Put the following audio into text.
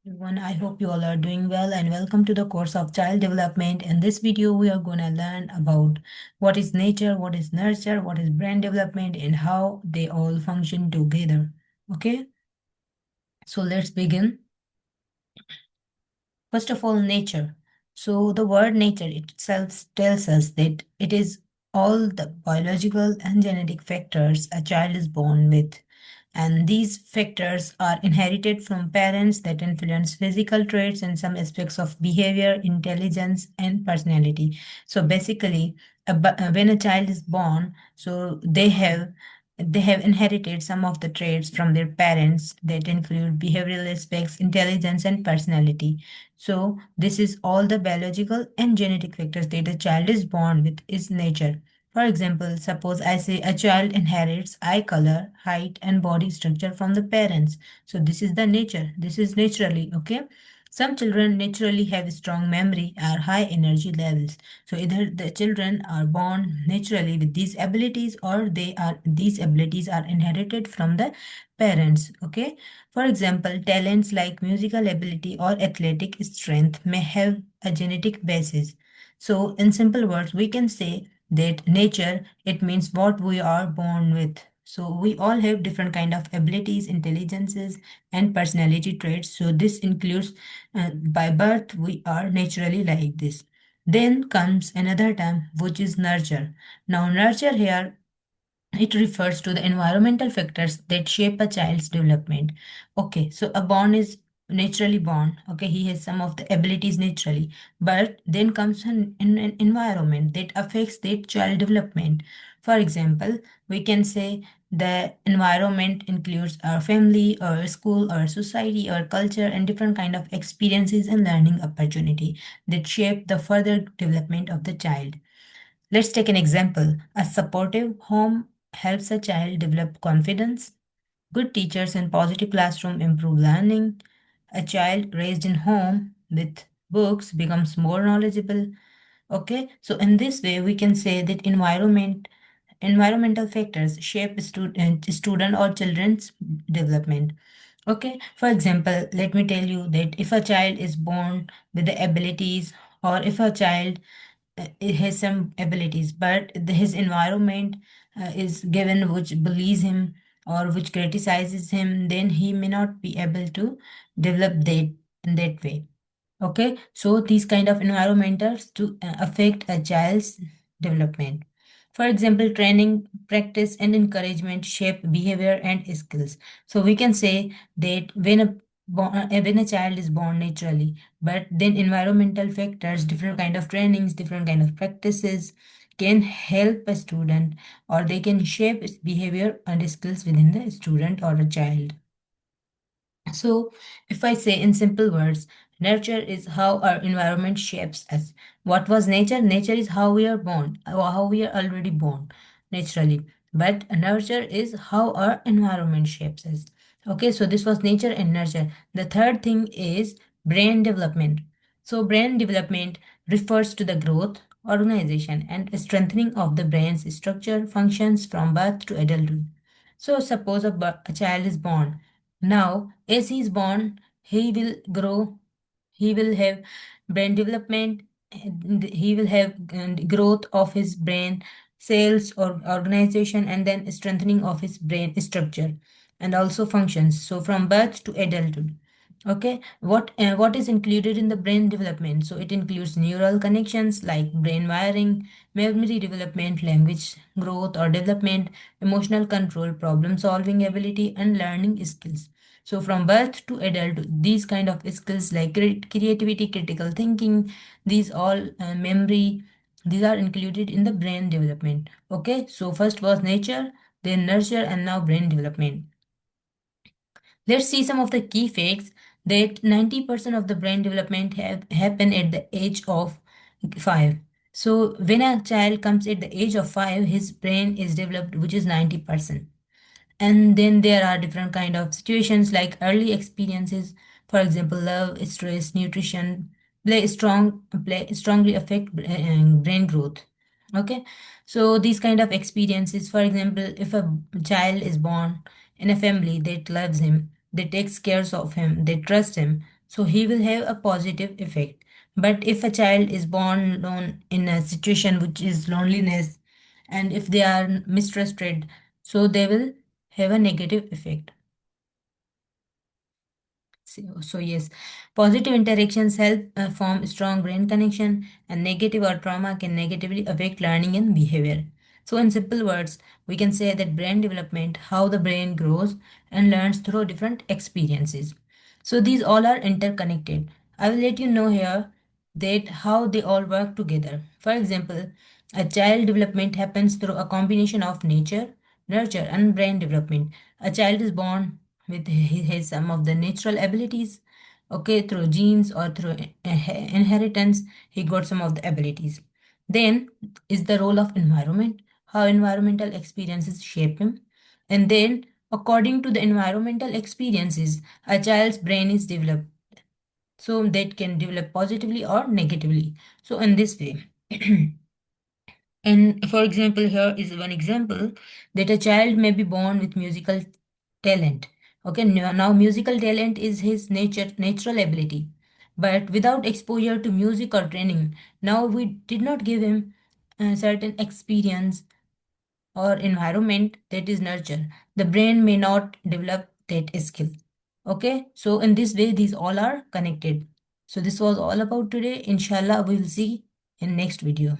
Everyone, I hope you all are doing well and welcome to the course of child development. In this video, we are going to learn about what is nature, what is nurture, what is brain development, and how they all function together. Okay, so let's begin. First of all, nature. So the word nature itself tells us that it is all the biological and genetic factors a child is born with. And these factors are inherited from parents that influence physical traits and some aspects of behavior, intelligence, and personality. So basically, when a child is born, so they have inherited some of the traits from their parents that include behavioral aspects, intelligence, and personality. So this is all the biological and genetic factors that a child is born with is nature. For example, suppose I say a child inherits eye color, height, and body structure from the parents. So this is the nature. This is naturally, okay? Some children naturally have strong memory or high energy levels. So either the children are born naturally with these abilities or these abilities are inherited from the parents, okay? For example, talents like musical ability or athletic strength may have a genetic basis. So in simple words, we can say that nature, it means what we are born with. So we all have different kind of abilities, intelligences, and personality traits. So this includes by birth we are naturally like this. Then comes another term which is nurture. Now nurture here, it refers to the environmental factors that shape a child's development. Okay, so a born is naturally born. Okay, he has some of the abilities naturally, but then comes an environment that affects that child development. For example, we can say the environment includes our family, our school, our society, our culture, and different kind of experiences and learning opportunity that shape the further development of the child. Let's take an example. A supportive home helps a child develop confidence. Good teachers and positive classroom improve learning. A child raised in home with books becomes more knowledgeable. Okay, so in this way, we can say that environmental factors shape student or children's development. Okay, for example, let me tell you that if a child is born with the abilities, or if a child it has some abilities, but his environment is given which bullies him or which criticizes him, then he may not be able to develop that in that way. Okay, so these kind of environmentals to affect a child's development. For example, training, practice, and encouragement shape behavior and skills. So we can say that when a child is born naturally, but then environmental factors, different kind of trainings, different kind of practices can help a student, or they can shape its behavior and skills within the student or a child. So, if I say in simple words, nurture is how our environment shapes us. What was nature? Nature is how we are born, or how we are already born naturally. But nurture is how our environment shapes us. Okay, so this was nature and nurture. The third thing is brain development. So, brain development refers to the growth, organization, and strengthening of the brain's structure functions from birth to adulthood. So, suppose a child is born now, as he is born, he will grow, he will have brain development, and he will have growth of his brain cells or organization, and then strengthening of his brain structure and also functions. So, from birth to adulthood. Okay, what is included in the brain development? So it includes neural connections like brain wiring, memory development, language growth or development, emotional control, problem solving ability, and learning skills. So from birth to adult, these kind of skills like creativity, critical thinking, these all memory, these are included in the brain development. Okay, so first was nature, then nurture, and now brain development. Let's see some of the key facts that 90% of the brain development have happen at the age of 5. So when a child comes at the age of 5, his brain is developed, which is 90%. And then there are different kind of situations like early experiences, for example, love, stress, nutrition, play strongly affect brain growth. Okay, so these kind of experiences, for example, if a child is born in a family that loves him, that takes care of him, they trust him, so he will have a positive effect. But if a child is born alone in a situation which is loneliness, and if they are mistrusted, so they will have a negative effect. So yes, positive interactions help form strong brain connection, and negative or trauma can negatively affect learning and behavior. So in simple words, we can say that brain development, how the brain grows and learns through different experiences. So these all are interconnected. I will let you know here that how they all work together. For example, a child development happens through a combination of nature, nurture, and brain development. A child is born with his some of the natural abilities, okay, through genes or through inheritance. He got some of the abilities. Then is the role of environment, how environmental experiences shape him. And then according to the environmental experiences, a child's brain is developed, so that can develop positively or negatively. So in this way. And for example, here is one example that a child may be born with musical talent. Okay, now musical talent is his natural ability. But without exposure to music or training, now we did not give him a certain experience or environment that is nurture. The brain may not develop that skill. Okay, so in this way, these all are connected. So this was all about today. Inshallah, we will see in next video.